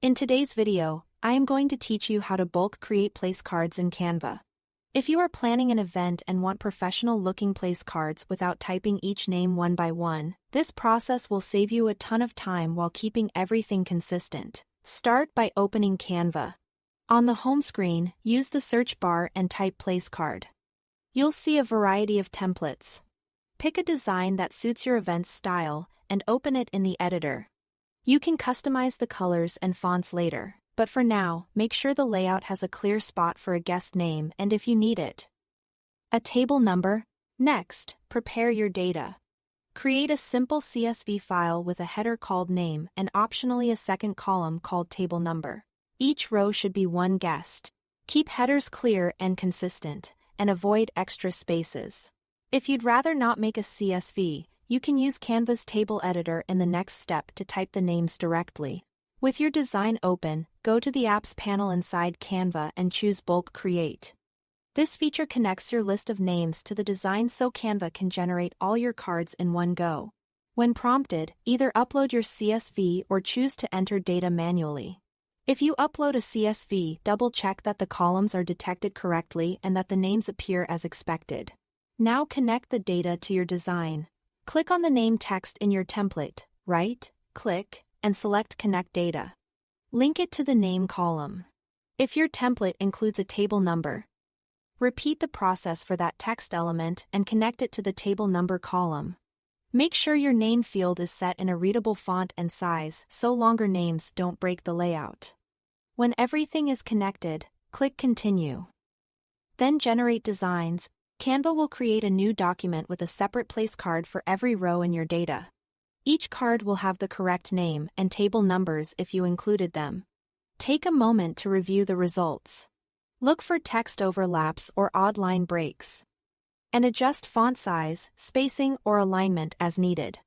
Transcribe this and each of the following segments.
In today's video, I am going to teach you how to bulk create place cards in Canva. If you are planning an event and want professional-looking place cards without typing each name one by one, this process will save you a ton of time while keeping everything consistent. Start by opening Canva. On the home screen, use the search bar and type place card. You'll see a variety of templates. Pick a design that suits your event's style and open it in the editor. You can customize the colors and fonts later, but for now, make sure the layout has a clear spot for a guest name and if you need it. A table number. Next, prepare your data. Create a simple CSV file with a header called name and optionally a second column called table number. Each row should be one guest. Keep headers clear and consistent, and avoid extra spaces. If you'd rather not make a CSV, you can use Canva's table editor in the next step to type the names directly. With your design open, go to the Apps panel inside Canva and choose Bulk Create. This feature connects your list of names to the design so Canva can generate all your cards in one go. When prompted, either upload your CSV or choose to enter data manually. If you upload a CSV, double-check that the columns are detected correctly and that the names appear as expected. Now connect the data to your design. Click on the name text in your template, right-click, and select Connect Data. Link it to the name column. If your template includes a table number, repeat the process for that text element and connect it to the table number column. Make sure your name field is set in a readable font and size so longer names don't break the layout. When everything is connected, click Continue. Then Generate Designs. Canva will create a new document with a separate place card for every row in your data. Each card will have the correct name and table numbers if you included them. Take a moment to review the results. Look for text overlaps or odd line breaks, and adjust font size, spacing, or alignment as needed.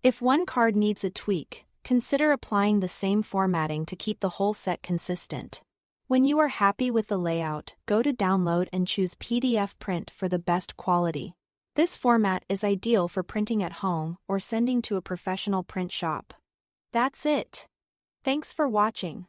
If one card needs a tweak, consider applying the same formatting to keep the whole set consistent. When you are happy with the layout, go to Download and choose PDF Print for the best quality. This format is ideal for printing at home or sending to a professional print shop. That's it. Thanks for watching.